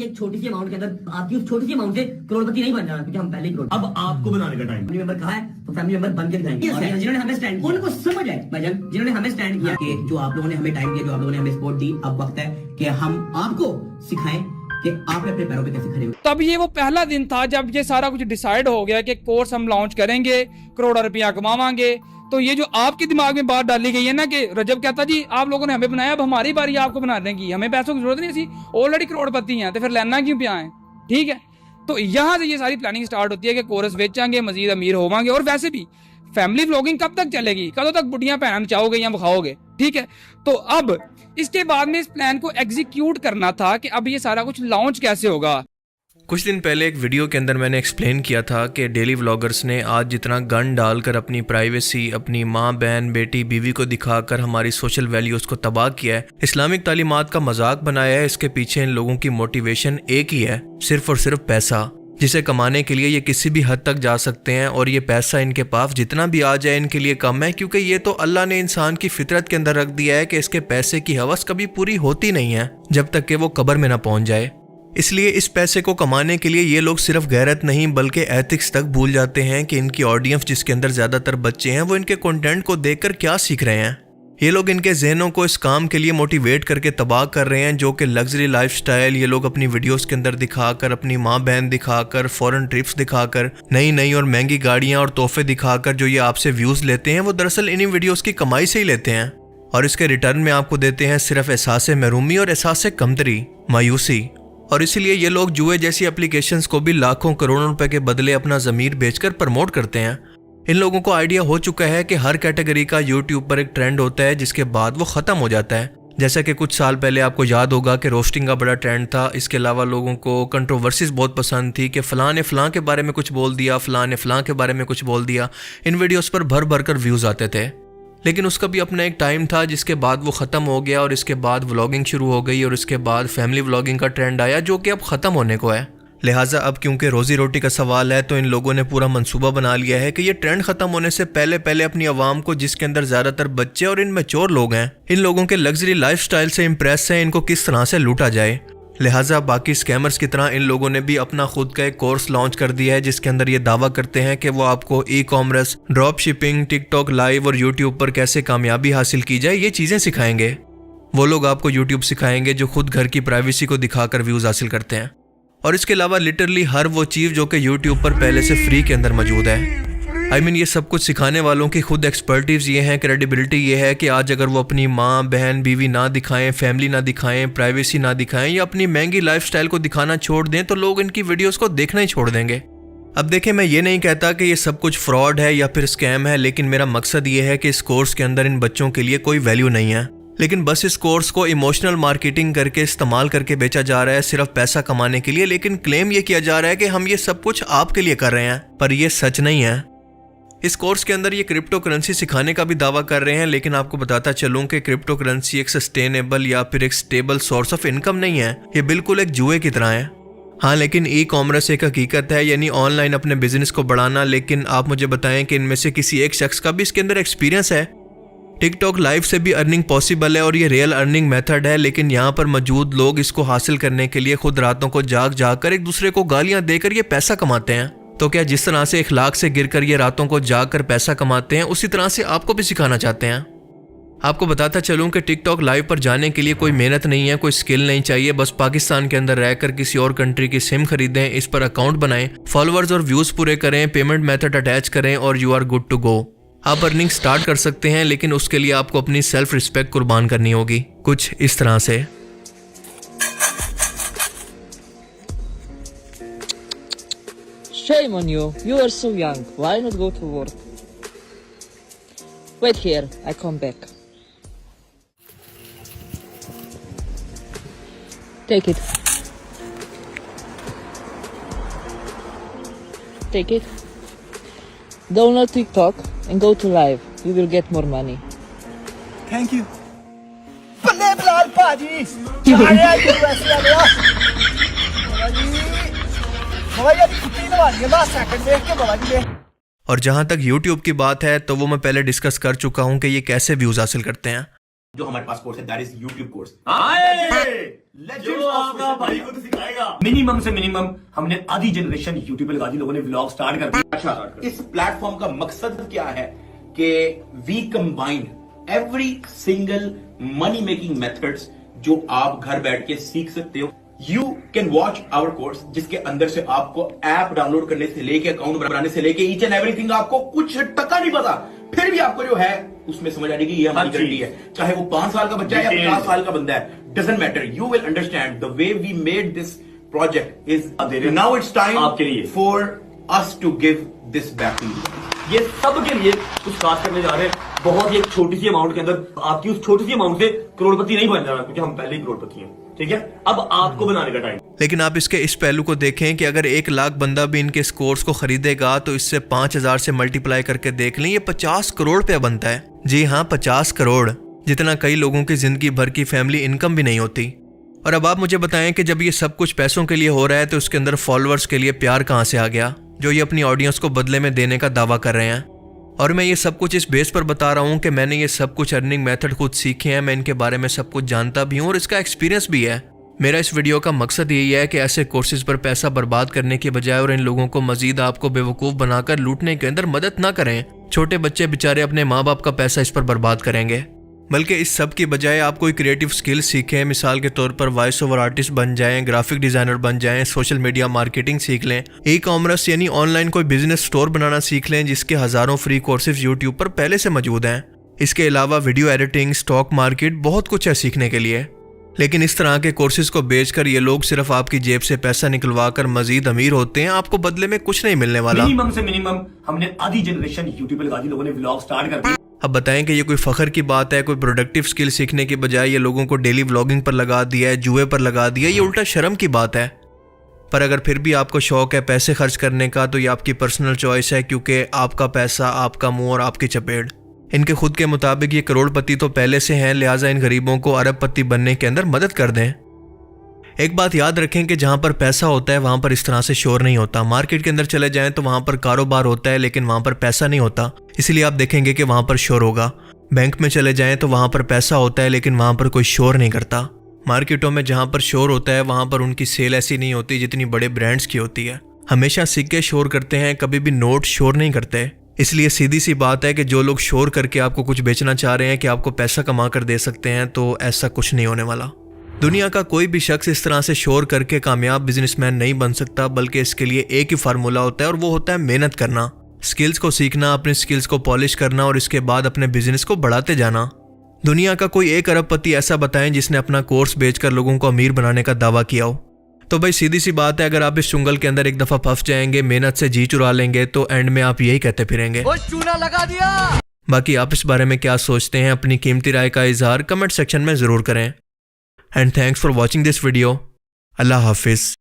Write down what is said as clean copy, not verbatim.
आपकी एक छोटी सी अमाउंट के अंदर आपकी उस छोटी सी अमाउंट से करोड़पति नहीं बन जाना, क्योंकि हम पहले ही करोड़। अब आपको बनाने का टाइम। फैमिली मेंबर कहा है तो फैमिली मेंबर बन के दिखाएंगे। और जिन्होंने हमें स्टैंड किया उनको समझ आए भाईजान, जिन्होंने हमें स्टैंड किया कि जो आप लोगों ने हमें टाइम दिया, जो आप लोगों ने हमें सपोर्ट दी, अब वक्त है कि हम आपको सिखाएं कि आप अपने पैरों पे कैसे खड़े हो। तब ये वो पहला दिन था जब ये सारा कुछ डिसाइड हो गया कि कोर्स हम लॉन्च करेंगे, करोड़ों रुपया कमावांगे। तो ये जो आपके दिमाग में बात डाली गई है ना कि रजब कहता जी आप लोगों ने हमें बनाया, अब हमारी बारी आपको बनाने की, हमें पैसों की जरूरत नहीं, सी ऑलरेडी करोड़पति हैं तो फिर लेना क्यों पिया है। ठीक है, तो यहाँ से ये सारी प्लानिंग स्टार्ट होती है कि कोर्स बेचांगे, मजीद अमीर होवांगे। और वैसे भी फैमिली व्लॉगिंग कब तक चलेगी, कदों तक बुढ़ियां पहन चाहोगे या बखाओगे। ठीक है, तो अब इसके बाद में इस प्लान को एग्जीक्यूट करना था कि अब ये सारा कुछ लॉन्च कैसे होगा। कुछ दिन पहले एक वीडियो के अंदर मैंने एक्सप्लेन किया था कि डेली व्लॉगर्स ने आज जितना गन डालकर अपनी प्राइवेसी, अपनी माँ, बहन, बेटी, बीवी को दिखाकर हमारी सोशल वैल्यूज़ को तबाह किया है, इस्लामिक तालीमात का मजाक बनाया है। इसके पीछे इन लोगों की मोटिवेशन एक ही है, सिर्फ और सिर्फ पैसा, जिसे कमाने के लिए ये किसी भी हद तक जा सकते हैं। और ये पैसा इनके पास जितना भी आ जाए इनके लिए कम है, क्योंकि ये तो अल्लाह ने इंसान की फितरत के अंदर रख दिया है कि इसके पैसे की हवस कभी पूरी होती नहीं है जब तक कि वो कब्र में ना पहुंच जाए। इसलिए इस पैसे को कमाने के लिए ये लोग सिर्फ गैरत नहीं बल्कि एथिक्स तक भूल जाते हैं कि इनकी ऑडियंस जिसके अंदर ज़्यादातर बच्चे हैं वो इनके कंटेंट को देखकर क्या सीख रहे हैं। ये लोग इनके जहनों को इस काम के लिए मोटिवेट करके तबाह कर रहे हैं, जो कि लग्जरी लाइफस्टाइल ये लोग अपनी वीडियोस के अंदर दिखाकर, अपनी माँ बहन दिखाकर, फॉरेन ट्रिप्स दिखाकर, नई नई और महंगी गाड़ियाँ और तोहफे दिखाकर जो ये आपसे व्यूज़ लेते हैं वो दरअसल इन्हीं वीडियोज़ की कमाई से ही लेते हैं। और इसके रिटर्न में आपको देते हैं सिर्फ एहसास महरूमी और एहसास कमतरी, मायूसी। और इसीलिए ये लोग जुए जैसी एप्लीकेशंस को भी लाखों करोड़ों रुपए के बदले अपना ज़मीर बेचकर प्रमोट करते हैं। इन लोगों को आइडिया हो चुका है कि हर कैटेगरी का यूट्यूब पर एक ट्रेंड होता है जिसके बाद वो ख़त्म हो जाता है। जैसा कि कुछ साल पहले आपको याद होगा कि रोस्टिंग का बड़ा ट्रेंड था। इसके अलावा लोगों को कंट्रोवर्सीज बहुत पसंद थी कि फ़लाँ ने फ़लाँ के बारे में कुछ बोल दिया, फ़लाँ ने फ़लाँ के बारे में कुछ बोल दिया। इन वीडियोस पर भर भर कर व्यूज़ आते थे, लेकिन उसका भी अपना एक टाइम था जिसके बाद वो ख़त्म हो गया। और इसके बाद व्लॉगिंग शुरू हो गई और इसके बाद फैमिली व्लॉगिंग का ट्रेंड आया जो कि अब ख़त्म होने को है। लिहाजा अब क्योंकि रोज़ी रोटी का सवाल है तो इन लोगों ने पूरा मंसूबा बना लिया है कि ये ट्रेंड ख़त्म होने से पहले पहले अपनी आवाम को, जिसके अंदर ज़्यादातर बच्चे और इनमेच्योर लोग हैं, इन लोगों के लग्जरी लाइफस्टाइल से इम्प्रेस है, इनको किस तरह से लूटा जाए। लिहाजा बाकी स्कैमर्स की तरह इन लोगों ने भी अपना खुद का एक कोर्स लॉन्च कर दिया है जिसके अंदर ये दावा करते हैं कि वो आपको e commerce, drop shipping, TikTok live और यूट्यूब पर कैसे कामयाबी हासिल की जाए ये चीज़ें सिखाएंगे। वो लोग आपको यूट्यूब सिखाएंगे जो खुद घर की प्राइवेसी को दिखाकर व्यूज़ हासिल करते हैं। और इसके अलावा लिटरली हर वो चीज़ जो कि यूट्यूब पर पहले से फ्री के अंदर मौजूद है। ये सब कुछ सिखाने वालों की खुद एक्सपर्टीज ये है, क्रेडिबिलिटी ये है कि आज अगर वो अपनी माँ, बहन, बीवी ना दिखाएं, फैमिली ना दिखाएं, प्राइवेसी ना दिखाएं या अपनी महंगी लाइफस्टाइल को दिखाना छोड़ दें तो लोग इनकी वीडियोस को देखना ही छोड़ देंगे। अब देखें, मैं ये नहीं कहता कि ये सब कुछ फ्रॉड है या फिर स्कैम है, लेकिन मेरा मकसद ये है कि इस कोर्स के अंदर इन बच्चों के लिए कोई वैल्यू नहीं है, लेकिन बस इस कोर्स को इमोशनल मार्केटिंग करके इस्तेमाल करके बेचा जा रहा है सिर्फ पैसा कमाने के लिए। लेकिन क्लेम ये किया जा रहा है कि हम ये सब कुछ आपके लिए कर रहे हैं, पर यह सच नहीं है। इस कोर्स के अंदर ये क्रिप्टो करेंसी सिखाने का भी दावा कर रहे हैं, लेकिन आपको बताता चलूं कि क्रिप्टो करेंसी एक सस्टेनेबल या फिर एक स्टेबल सोर्स ऑफ इनकम नहीं है, ये बिल्कुल एक जुए की तरह है। हाँ, लेकिन ई कॉमर्स एक हकीकत है, यानी ऑनलाइन अपने बिजनेस को बढ़ाना। लेकिन आप मुझे बताएं कि इनमें से किसी एक शख्स का भी इसके अंदर एक्सपीरियंस है? टिकटॉक लाइव से भी अर्निंग पॉसिबल है और ये रियल अर्निंग मेथड है, लेकिन यहाँ पर मौजूद लोग इसको हासिल करने के लिए खुद रातों को जाग जाग कर एक दूसरे को गालियाँ देकर ये पैसा कमाते हैं। तो क्या जिस तरह से इखलाक से गिरकर ये रातों को जाग कर पैसा कमाते हैं, उसी तरह से आपको भी सिखाना चाहते हैं? आपको बताता चलूं कि टिकटॉक लाइव पर जाने के लिए कोई मेहनत नहीं है, कोई स्किल नहीं चाहिए। बस पाकिस्तान के अंदर रहकर किसी और कंट्री की सिम खरीदें, इस पर अकाउंट बनाएं, फॉलोअर्स और व्यूज़ पूरे करें, पेमेंट मेथड अटैच करें और you are good to go. आप अर्निंग स्टार्ट कर सकते हैं, लेकिन उसके लिए आपको अपनी सेल्फ रिस्पेक्ट कुर्बान करनी होगी, कुछ इस तरह से। Shame on you. You are so young. Why not go to work? Wait here. I come back. Take it. Take it. Download TikTok and go to live. You will get more money. Thank you. ਬੱਲੇ ਬਲਾਲ ਭਾਜੀ ਚਾਹਿਆ USA ਵਾਲਿਆ भैया कितनी नवाज़ last second देख के बाबा जी। और जहाँ तक YouTube की बात है तो वो मैं पहले डिस्कस कर चुका हूँ कि ये कैसे व्यूज़ हासिल करते हैं। जो हमारे पास कोर्स है दैट इज यूट्यूब कोर्स। जो आपका भाई को तो सिखाएगा। मिनिमम से मिनिमम हमने आधी जनरेशन यूट्यूब पे लगा दी, लोगों ने व्लॉग स्टार्ट कर दिया। अच्छा, इस प्लेटफॉर्म का मकसद क्या है कि we combine every single money making methods जो आप घर बैठ के सीख सकते हो। You can watch our course, जिसके अंदर से आपको ऐप डाउनलोड करने से लेके अकाउंट बनाने से लेके ईच एंड एवरीथिंग, आपको कुछ टका नहीं पता, फिर भी आपको जो है उसमें समझ आने की ये हमारी गारंटी है। चाहे वो 5 साल का बच्चा है या 50 साल का बंदा है, doesn't matter, you will understand the way we made this project is now it's time आपके लिए for us to give this back to you. ये सब के लिए कुछ खास करने जा रहे हैं। बहुत ही एक छोटी सी अमाउंट के अंदर आपकी उस छोटी सी अमाउंट से करोड़पति नहीं बन जाना, क्योंकि हम पहले ही करोड़पति हैं। ठीक है, अब आपको बनाने का टाइम। लेकिन आप इसके इस पहलू को देखें कि अगर 1 लाख बंदा भी इनके इस कोर्स को खरीदेगा तो इससे 5000 से मल्टीप्लाई करके देख लें, ये 50 करोड़ रुपया बनता है। जी हाँ, 50 करोड़, जितना कई लोगों की जिंदगी भर की फैमिली इनकम भी नहीं होती। और अब आप मुझे बताएं कि जब ये सब कुछ पैसों के लिए हो रहा है तो उसके अंदर फॉलोअर्स के लिए प्यार कहाँ से आ गया, जो ये अपनी ऑडियंस को बदले में देने का दावा कर रहे हैं। और मैं ये सब कुछ इस बेस पर बता रहा हूँ कि मैंने ये सब कुछ अर्निंग मेथड खुद सीखे हैं, मैं इनके बारे में सब कुछ जानता भी हूँ और इसका एक्सपीरियंस भी है। मेरा इस वीडियो का मकसद यही है कि ऐसे कोर्सेज पर पैसा बर्बाद करने के बजाय और इन लोगों को मजीद आपको बेवकूफ़ बनाकर लूटने के अंदर मदद ना करें। छोटे बच्चे बेचारे अपने माँ बाप का पैसा इस पर बर्बाद करेंगे, बल्कि इस सब की बजाय आप कोई क्रिएटिव स्किल सीखें। मिसाल के तौर पर वॉइस ओवर आर्टिस्ट बन जाएं, ग्राफिक डिज़ाइनर बन जाएं, सोशल मीडिया मार्केटिंग सीख लें, ई कॉमर्स यानी ऑनलाइन कोई बिजनेस स्टोर बनाना सीख लें, जिसके हज़ारों फ्री कोर्सेज यूट्यूब पर पहले से मौजूद हैं। इसके अलावा वीडियो एडिटिंग, स्टॉक मार्केट, बहुत कुछ है सीखने के लिए। लेकिन इस तरह के कोर्सेज को बेचकर ये लोग सिर्फ आपकी जेब से पैसा निकलवा कर मजीद अमीर होते हैं, आपको बदले में कुछ नहीं मिलने वाला। मिनिमम से मिनिमम हमने आधी जनरेशन यूट्यूब पे लगा दी, लोगों ने व्लॉग स्टार्ट कर दिया। अब बताएं कि ये कोई फखर की बात है? कोई प्रोडक्टिव स्किल सीखने की बजाय ये लोगों को डेली व्लॉगिंग पर लगा दिया है, जुए पर लगा दिया, ये उल्टा शर्म की बात है। पर अगर फिर भी आपको शौक है पैसे खर्च करने का तो ये आपकी पर्सनल चॉइस है, क्योंकि आपका पैसा, आपका मुंह और आपकी चपेट। इनके खुद के मुताबिक ये करोड़पति तो पहले से हैं, लिहाजा इन गरीबों को अरबपति बनने के अंदर मदद कर दें। एक बात याद रखें कि जहाँ पर पैसा होता है वहाँ पर इस तरह से शोर नहीं होता। मार्केट के अंदर चले जाएं तो वहाँ पर कारोबार होता है, लेकिन वहाँ पर पैसा नहीं होता, इसलिए आप देखेंगे कि वहाँ पर शोर होगा। बैंक में चले जाएं तो वहाँ पर पैसा होता है, लेकिन वहाँ पर कोई शोर नहीं करता। मार्केटों में जहाँ पर शोर होता है वहाँ पर उनकी सेल ऐसी नहीं होती जितनी बड़े ब्रांड्स की होती है। हमेशा सिक्के शोर करते हैं, कभी भी नोट शोर नहीं करते। इसलिए सीधी सी बात है कि जो लोग शोर करके आपको कुछ बेचना चाह रहे हैं कि आपको पैसा कमा कर दे सकते हैं, तो ऐसा कुछ नहीं होने वाला। दुनिया का कोई भी शख्स इस तरह से शोर करके कामयाब बिजनेसमैन नहीं बन सकता, बल्कि इसके लिए एक ही फार्मूला होता है और वो होता है मेहनत करना, स्किल्स को सीखना, अपने स्किल्स को पॉलिश करना और इसके बाद अपने बिजनेस को बढ़ाते जाना। दुनिया का कोई एक अरबपति ऐसा बताएं जिसने अपना कोर्स बेचकर लोगों को अमीर बनाने का दावा किया हो। तो भाई सीधी सी बात है, अगर आप इस चुंगल के अंदर एक दफा फंस जाएंगे, मेहनत से जी चुरा लेंगे, तो एंड में आप यही कहते फिरेंगे। चूना लगा दिया। बाकी आप इस बारे में क्या सोचते हैं, अपनी कीमती राय का इजहार कमेंट सेक्शन में जरूर करें। And thanks for watching this video. Allah Hafiz.